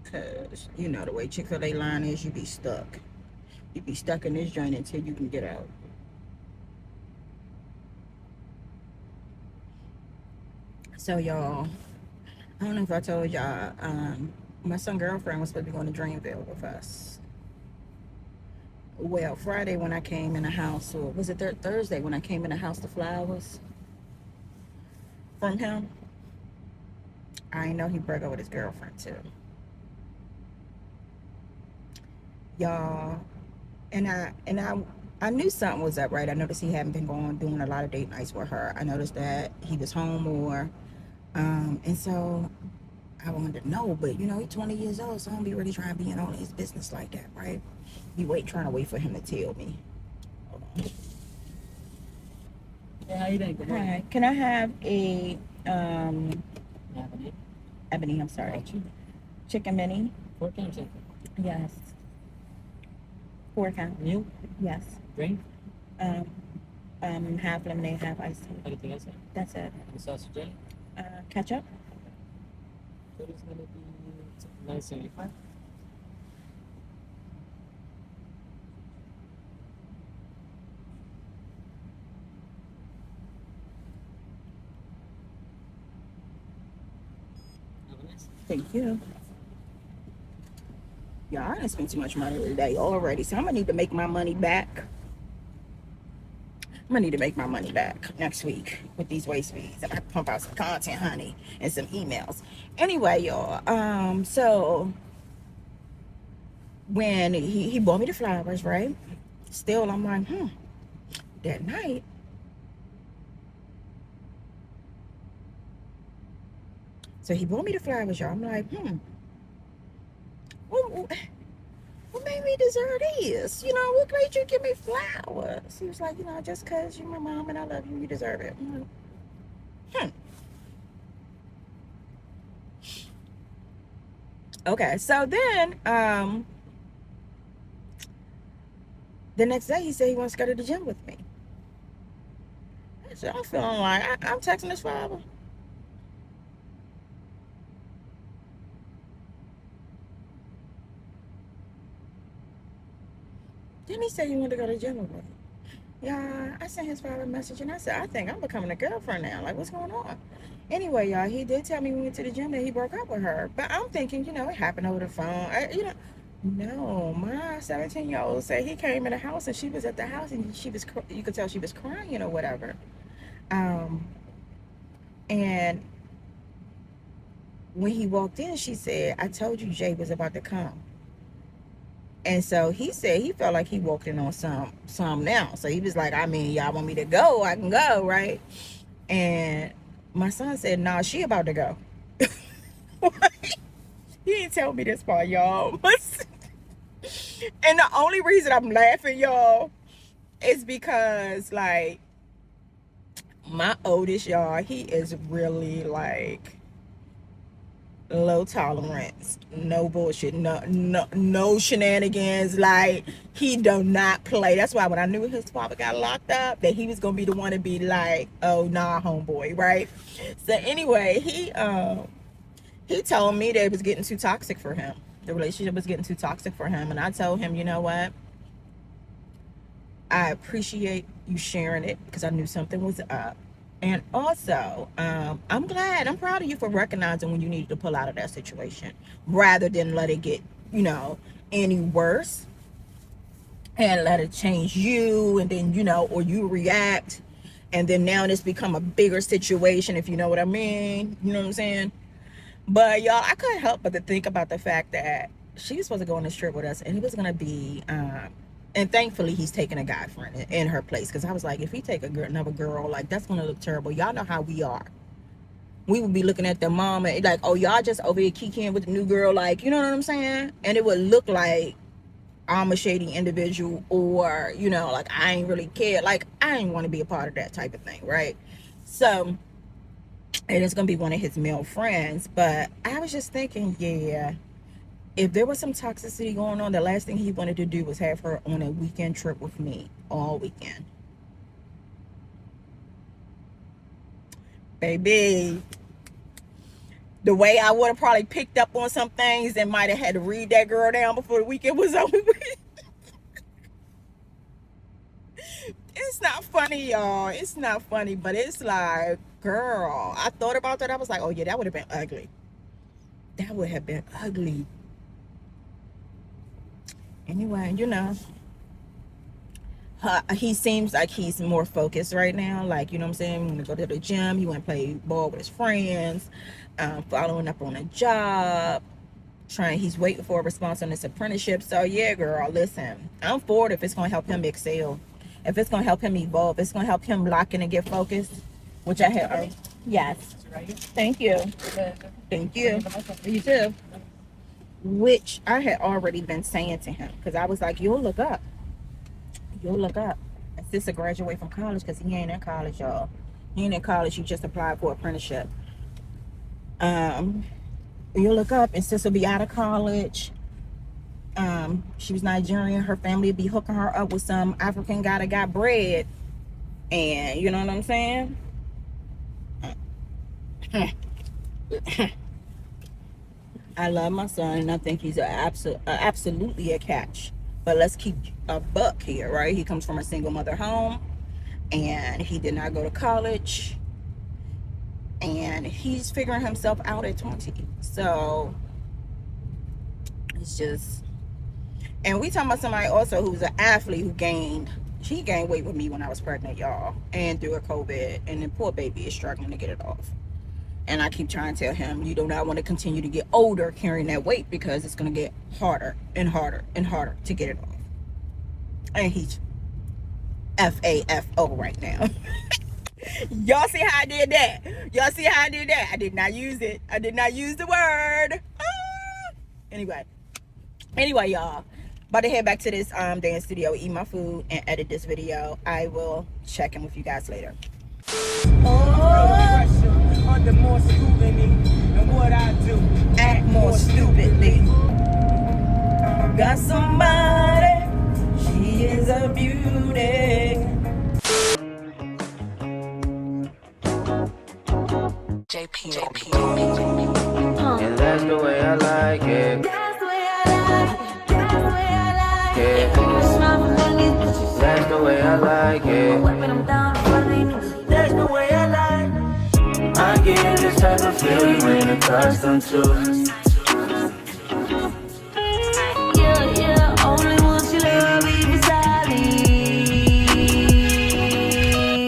Because, you know, the way Chick-fil-A line is, you be stuck. You be stuck in this joint until you can get out. So, y'all, I don't know if I told y'all, my son's girlfriend was supposed to be going to Dreamville with us. Well, Friday when I came in the house, or was it Thursday when I came in the house, the flowers from him, I know he broke up with his girlfriend too. Y'all, and I I knew something was up, right? I noticed he hadn't been doing a lot of date nights with her. I noticed that he was home more. And so I wanted to know, but you know, he's 20 years old, so I don't be really trying to be in all his business like that, right? Trying to wait for him to tell me. Hold on. Hey, how you doing? Good morning. Hi, can I have a Ebony. Ebony, I'm sorry, Got you. chicken mini? 4 cans, chicken. Yes. 4 count? Meal, Yes. drink, Half lemonade, half iced tea. anything else? That's it. The sausage, Jay? Ketchup? Total's gonna be $9.75. Have a nice Thank you. Y'all, I done spent too much money today already, so I'm gonna need to make my money back. I'm gonna need to make my money back next week with these waste fees. And I pump out some content, honey, and some emails. Anyway, y'all, so when he bought me the flowers, right? Still, I'm like, that night. So he bought me the flowers, y'all. I'm like, what made me deserve this? You know, what made you give me flowers? He was like, you know, just because you're my mom and I love you, you deserve it. I'm like, Okay, so then, the next day he said he wants to go to the gym with me. So I'm feeling like I'm texting his father. Then he said he wanted to go to the gym with me. Yeah, I sent his father a message and I said, I think I'm becoming a girlfriend now. Like, what's going on? Anyway, y'all, he did tell me when we went to the gym that he broke up with her. But I'm thinking, you know, it happened over the phone. No, my 17-year-old said he came in the house and she was at the house and you could tell she was crying or whatever. And when he walked in, she said, I told you Jay was about to come. And so he said he felt like he walked in on some now. So he was like, I mean, y'all want me to go, I can go, right? And my son said, nah, she about to go. He didn't tell me this part, y'all. And the only reason I'm laughing, y'all, is because, like, my oldest, y'all, he is really, like, low tolerance, no bullshit, no shenanigans. Like, he do not play. That's why when I knew his father got locked up, that he was gonna be the one to be like, oh nah, homeboy, right? So anyway, he told me that it was getting too toxic for him. The relationship was getting too toxic for him, and I told him, you know what, I appreciate you sharing it because I knew something was up. And also, I'm proud of you for recognizing when you needed to pull out of that situation rather than let it get, you know, any worse and let it change you. And then, you know, or you react and then now it's become a bigger situation, if you know what I mean. You know what I'm saying? But y'all, I couldn't help but to think about the fact that she was supposed to go on this trip with us and he was going to be, and thankfully he's taking a guy friend in her place, because I was like, if he take another girl, like, that's gonna look terrible. Y'all know how we are. We would be looking at the mom and like, oh, y'all just over here kikiing with the new girl, like, you know what I'm saying? And it would look like I'm a shady individual, or, you know, like, I ain't really care. Like, I ain't want to be a part of that type of thing, right? So, and it's gonna be one of his male friends. But I was just thinking, yeah, if there was some toxicity going on, the last thing he wanted to do was have her on a weekend trip with me all weekend. Baby, the way I would have probably picked up on some things and might have had to read that girl down before the weekend was over. It's not funny, y'all. It's not funny, but it's like, girl, I thought about that. I was like, oh yeah, that would have been ugly. That would have been ugly. Anyway, you know, he seems like he's more focused right now. Like, you know what I'm saying? He want to go to the gym. He want to play ball with his friends. Following up on a job. He's waiting for a response on this apprenticeship. So, yeah, girl, listen. I'm for it if it's going to help him excel. if it's gonna help him evolve, it's gonna help him lock in and get focused, which I have. Yes. Thank you. Thank you. You too. Which I had already been saying to him, because I was like, you'll look up. You'll look up. And sister graduate from college, because he ain't in college, y'all. He ain't in college. You just applied for apprenticeship. You'll look up, and sister be out of college. She was Nigerian. Her family be hooking her up with some African guy that got bread. And you know what I'm saying? I love my son, and I think he's absolutely a catch. But let's keep a buck here, right? He comes from a single mother home, and he did not go to college, and he's figuring himself out at 20. So it's just, and we talking about somebody also who's an athlete who gained weight with me when I was pregnant, y'all, and through a COVID, and the poor baby is struggling to get it off. And I keep trying to tell him, you do not want to continue to get older carrying that weight, because it's going to get harder and harder and harder to get it off. And he's FAFO right now. Y'all see how I did that? Y'all see how I did that? I did not use it. I did not use the word. Anyway, y'all. About to head back to this day in studio, eat my food, and edit this video. I will check in with you guys later. Under more scrutiny and what I do, act more stupidly. Got somebody, she is a beauty. JP. And that's the way I like it. That's the way I like it. That's the way I like it. Yeah. That's the way I like it. Wiping them down before they knew. that's the way I like. I get this type of feel you ain't accustomed to. Yeah, only want you love if it's solid.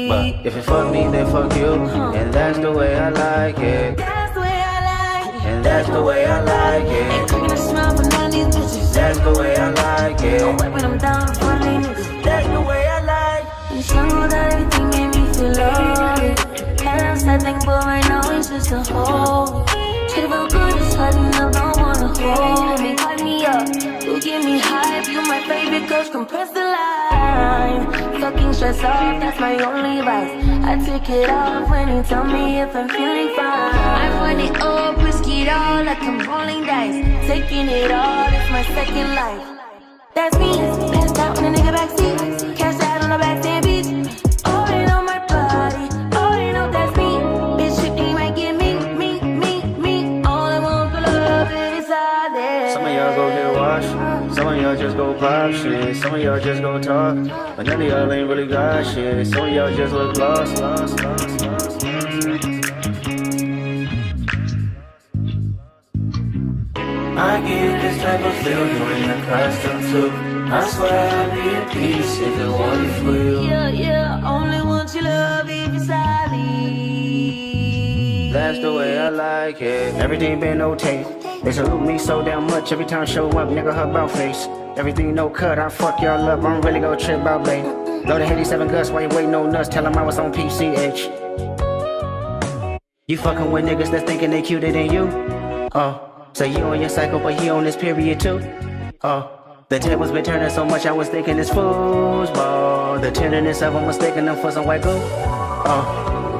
But if you fuck me, then fuck you. And that's the way I like it. That's the way I like it. And that's the way I like Ain't it. cooking a smile for none of these bitches. That's the way I like I'm it. wiping them down before they knew. That's the way I like. You know that everything made me feel loaded. Past that thing, but right now it's just a hole. Should've felt good, it's hard enough, don't wanna hold me. Hype me up, you give me hype. You my favorite coach, compress the line. Fucking stress off, that's my only vice. I take it off when you tell me if I'm feeling fine. I run it up, risk it all like I'm rolling dice. Taking it all, it's my second life. That's me, passed out in a nigga backseat. Cash out on the backstand beach. All in on my body, all in on that's me. Bitch, shit, you might get me. All I want for love is all there. Some of y'all go get washed. Some of y'all just go pop shit. Some of y'all just go talk. But none of y'all ain't really got shit. Some of y'all just look lost. I get this type of feel you ain't accustomed to. I swear I'll be at peace if it wasn't for you. Yeah, only want you love if it's solid. That's the way I like it. Everything been no tape. They salute me so damn much every time I show up, nigga, her about face. Everything no cut, I fuck y'all up, I'm really gon' trip out, babe. Loaded 87 guts, why you waiting on nuts? Tell 'em I was on PCH. You fucking with niggas that's thinking they cuter than you? So you on your cycle, but he on this period too? The tables been turning so much, I was thinking it's foosball. The tenderness of them mistaking them for some white gold.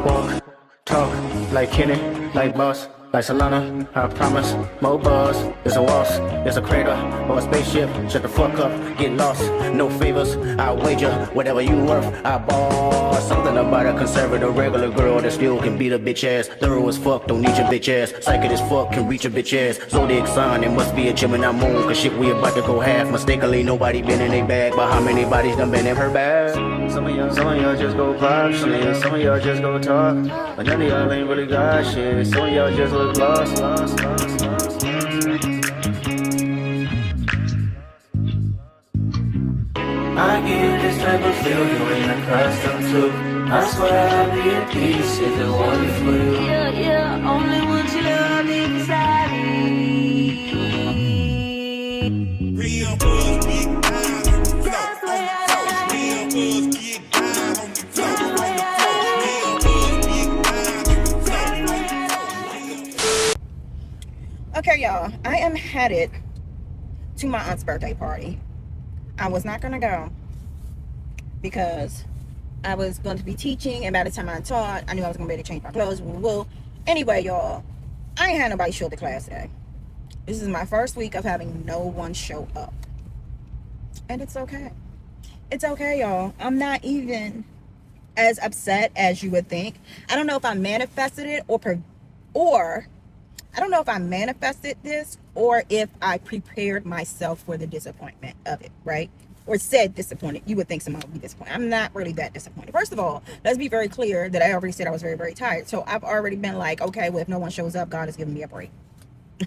Walk, talk, like Kenny, like Boss, like Solana, I promise, more buzz. There's a waltz, there's a crater, or a spaceship. Shut the fuck up, get lost, no favors. I wager, whatever you worth, I ball. Something about a conservative regular girl that still can beat a bitch ass. Thorough as fuck, don't need your bitch ass. Psychic as fuck, can reach a bitch ass. Zodiac sign, it must be a Gemini moon. Cause shit, we about to go half. Mistakenly, nobody been in they bag. But how many bodies done been in her bag? Some of y'all just go pop shit. Some of y'all just go talk. But none of y'all ain't really got shit. Some of y'all just look lost. I get this type of feel you ain't accustomed to. I swear I'll be at peace if it wasn't for you. Yeah, only want you love if it's solid. Real buzz, big diamond. That's the way I like it. Real buzz, Okay, y'all, I am headed to my aunt's birthday party. I was not gonna go because I was going to be teaching, and by the time I taught, I knew I was gonna be able to change my clothes. Woo. Anyway, y'all, I ain't had nobody show up to class today. This is my first week of having no one show up, and it's okay. It's okay, y'all. I'm not even as upset as you would think. I don't know if I manifested it or I don't know if I manifested this or if I prepared myself for the disappointment of it, right? Or said disappointed. You would think someone would be disappointed. I'm not really that disappointed. First of all, let's be very clear that I already said I was very, very tired. So I've already been like, okay, well, if no one shows up, God is giving me a break.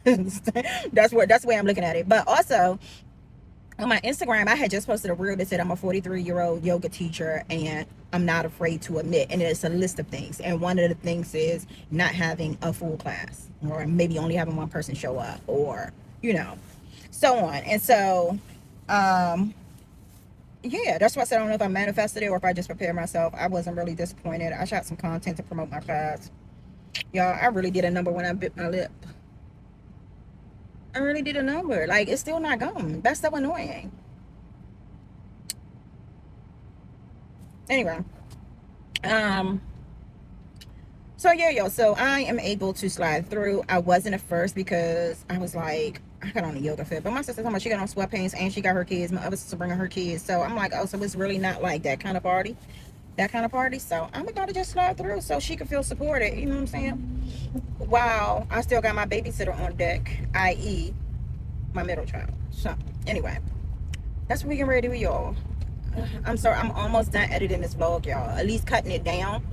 That's the way I'm looking at it. But also, on my Instagram, I had just posted a reel that said I'm a 43-year-old yoga teacher and I'm not afraid to admit. And it's a list of things. And one of the things is not having a full class, or maybe only having one person show up, or, you know, so on. And so, yeah, that's why I said I don't know if I manifested it or if I just prepared myself. I wasn't really disappointed. I shot some content to promote my class. Y'all, I really did a number when I bit my lip. I really did a number. Like, it's still not gone. That's so annoying. Anyway. So yeah, y'all. So I am able to slide through. I wasn't at first because I was like, I got on a yoga fit. But my sister told me she got on sweatpants and she got her kids. My other sister bringing her kids. So I'm like, oh, so it's really not like that kind of party. So I'm about to just slide through so she can feel supported. You know what I'm saying? Wow, I still got my babysitter on deck, i.e. my middle child. So anyway, that's what we getting ready to do, y'all. I'm sorry, I'm almost done editing this vlog, y'all. At least cutting it down,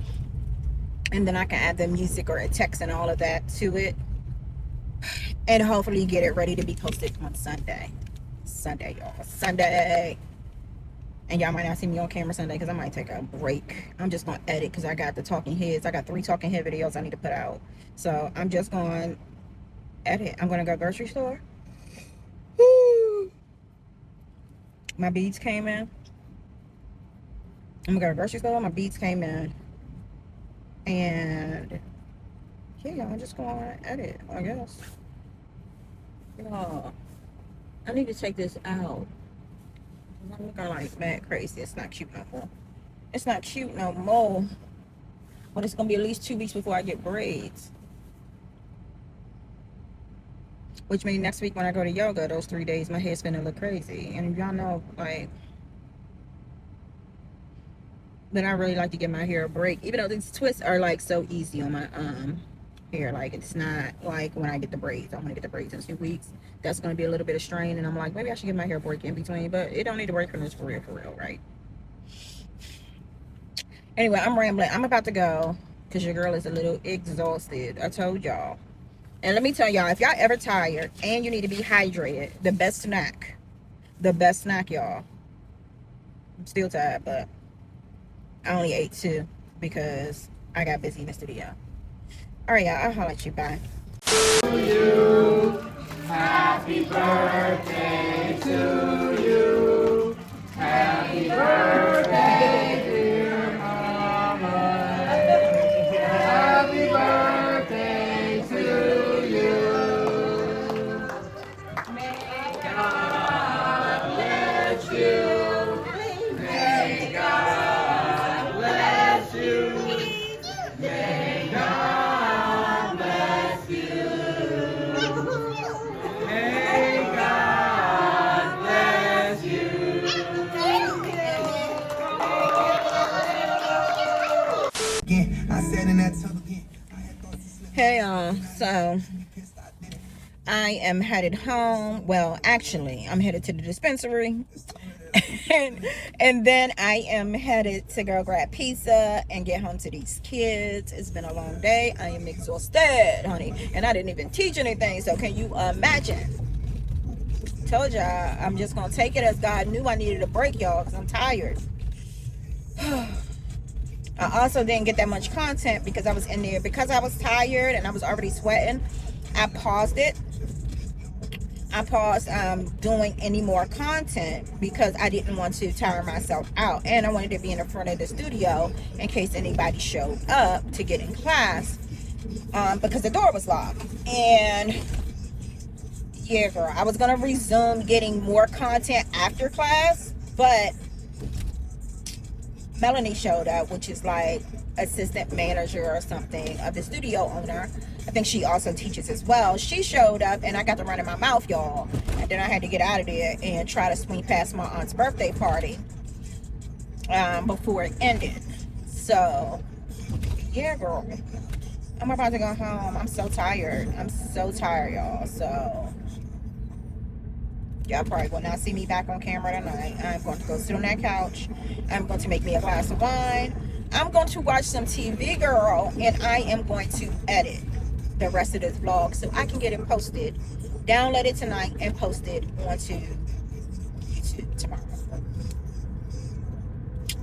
and then I can add the music or a text and all of that to it, and hopefully get it ready to be posted on Sunday, y'all. Sunday. And y'all might not see me on camera Sunday because I might take a break. I'm just going to edit because I got the talking heads. I got 3 talking head videos I need to put out. So I'm just going to edit. I'm going to go grocery store. Woo. My beads came in. I'm going to go to grocery store. My beads came in. And yeah, I'm just going to edit, I guess. Y'all, I need to take this out. I'm looking like mad crazy. It's not cute no more. It's not cute no more. But it's gonna be at least 2 weeks before I get braids. Which means next week when I go to yoga, those 3 days, my hair's gonna look crazy. And y'all know, like, that I really like to give my hair a break. Even though these twists are like so easy on my hair. Like, it's not like when I get the braids. I'm gonna get the braids in 2 weeks. That's gonna be a little bit of strain, and I'm like, maybe I should give my hair a break in between, but it don't need a break from this for real, right? Anyway, I'm rambling. I'm about to go because your girl is a little exhausted. I told y'all. And let me tell y'all, if y'all ever tired and you need to be hydrated, the best snack, y'all. I'm still tired, but I only ate 2 because I got busy in the studio. All right, y'all, I'll holler at you. Bye. Happy birthday to you. Happy birthday, dear mama. Happy birthday to you. May God bless you. May God bless you. May God bless you. May God bless you. Again, I said in that tub again. Hey y'all, so I am headed home. Well, actually, I'm headed to the dispensary. and then I am headed to go grab pizza and get home to these kids. It's been a long day. I am exhausted, honey. And I didn't even teach anything. So can you imagine? Told y'all, I'm just going to take it as God knew I needed a break, y'all, because I'm tired. I also didn't get that much content because I was in there. Because I was tired and I was already sweating, I paused it. I paused doing any more content because I didn't want to tire myself out, and I wanted to be in the front of the studio in case anybody showed up to get in class, because the door was locked. And Yeah, girl. I was gonna resume getting more content after class, but Melanie showed up, which is like assistant manager or something of the studio owner. I think she also teaches as well. She showed up and I got to run in my mouth, y'all. And then I had to get out of there and try to swing past my aunt's birthday party before it ended. So, yeah, girl. I'm about to go home. I'm so tired. I'm so tired, y'all. So, y'all probably will not see me back on camera tonight. I'm going to go sit on that couch. I'm going to make me a glass of wine. I'm going to watch some TV, girl, and I am going to edit the rest of this vlog so I can get it posted. Download it tonight and post it onto YouTube tomorrow.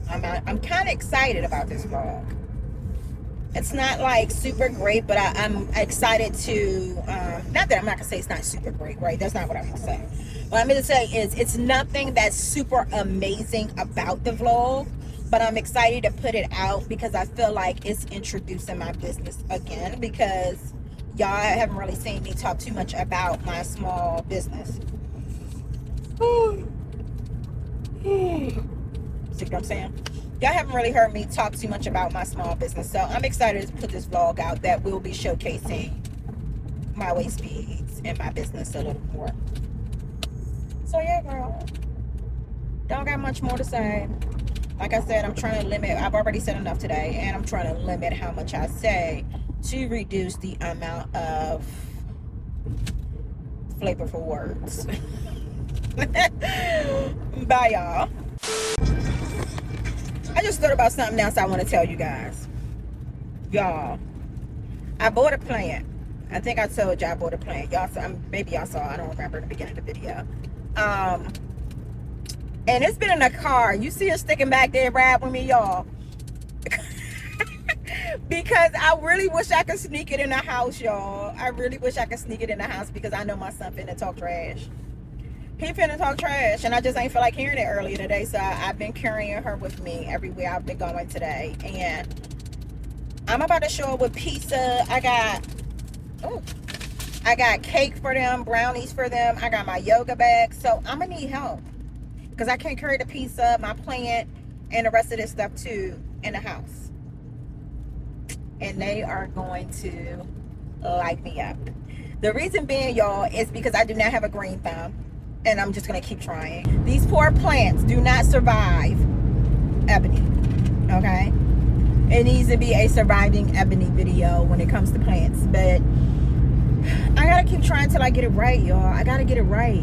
I'm kind of excited about this vlog. It's not like super great, but I'm excited to, not that I'm not gonna say it's not super great, right? That's not what I'm gonna say. What I'm gonna say is it's nothing that's super amazing about the vlog, but I'm excited to put it out because I feel like it's introducing my business again, because y'all haven't really seen me talk too much about my small business. See what I'm saying? Y'all haven't really heard me talk too much about my small business, so I'm excited to put this vlog out that will be showcasing my waist beads and my business a little more. So yeah, girl, don't got much more to say. Like I said, I'm trying to limit. I've already said enough today, and I'm trying to limit how much I say to reduce the amount of flavorful words. Bye, y'all. I just thought about something else I want to tell you guys. Y'all, I bought a plant. I think I told y'all I bought a plant. Y'all saw, maybe y'all saw, I don't remember in the beginning of the video. And it's been in a car. You see it sticking back there, ride with me, y'all. Because I really wish I could sneak it in the house, y'all. I really wish I could sneak it in the house because I know my son finna talk trash. He finna talk trash, and I just ain't feel like hearing it earlier today, so I've been carrying her with me everywhere I've been going today. And I'm about to show up with pizza. I got cake for them, brownies for them. I got my yoga bag, so I'm gonna need help because I can't carry the pizza, my plant, and the rest of this stuff too in the house. And they are going to light me up. The reason being, y'all, is because I do not have a green thumb. And I'm just gonna keep trying. These poor plants do not survive ebony, okay? It needs to be a surviving ebony video when it comes to plants, but I gotta keep trying till I get it right, y'all. I gotta get it right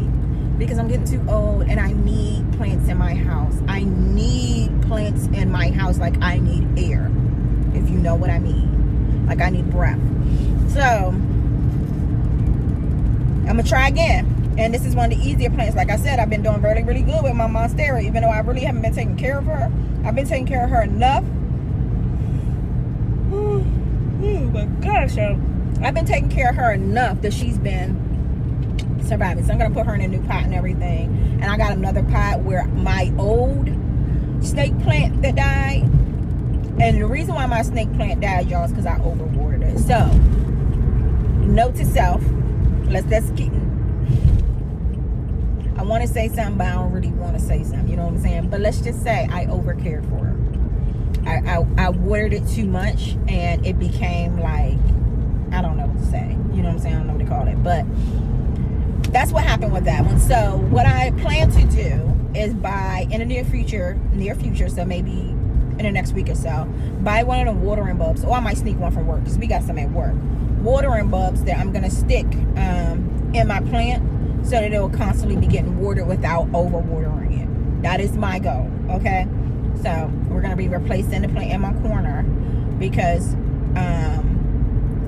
because I'm getting too old and I need plants in my house. I need plants in my house like I need air, if you know what I mean. Like I need breath. So I'm gonna try again. And this is one of the easier plants. Like I said, I've been doing really, really good with my monstera, even though I really haven't been taking care of her. I've been taking care of her enough. Oh my gosh, I've been taking care of her enough that she's been surviving. So I'm gonna put her in a new pot and everything. And I got another pot where my old snake plant that died. And the reason why my snake plant died, y'all, is because I overwatered it. So, note to self, let's keep. I want to say something, but I don't really want to say something. You know what I'm saying? But let's just say I overcared for her. I watered it too much, and it became like, I don't know what to say. You know what I'm saying? I don't know what to call it. But that's what happened with that one. So what I plan to do is buy in the near future, so maybe in the next week or so, buy one of the watering bulbs. Or I might sneak one from work because we got some at work. Watering bulbs that I'm going to stick in my plant, so that it will constantly be getting watered without overwatering it. That is my goal, okay? So we're gonna be replacing the plant in my corner because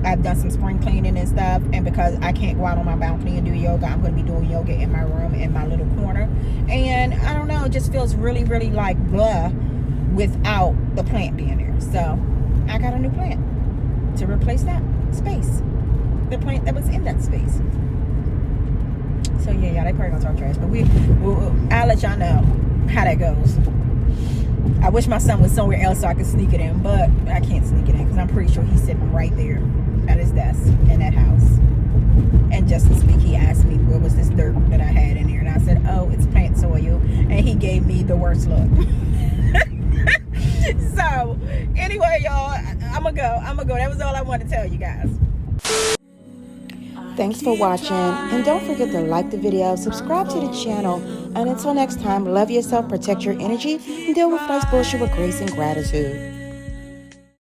I've done some spring cleaning and stuff, and because I can't go out on my balcony and do yoga, I'm gonna be doing yoga in my room in my little corner. And I don't know, it just feels really, really like blah without the plant being there. So I got a new plant to replace that space, the plant that was in that space. So yeah, y'all, they probably gonna talk trash, but I'll let y'all know how that goes. I wish my son was somewhere else so I could sneak it in, but I can't sneak it in because I'm pretty sure he's sitting right there at his desk in that house. And just to speak, he asked me what was this dirt that I had in there, and I said, oh, it's pants oil, and he gave me the worst look. So anyway, y'all, I'm gonna go. That was all I wanted to tell you guys. Thanks for watching, and don't forget to like the video, subscribe to the channel, and until next time, love yourself, protect your energy, and deal with life's bullshit with grace and gratitude.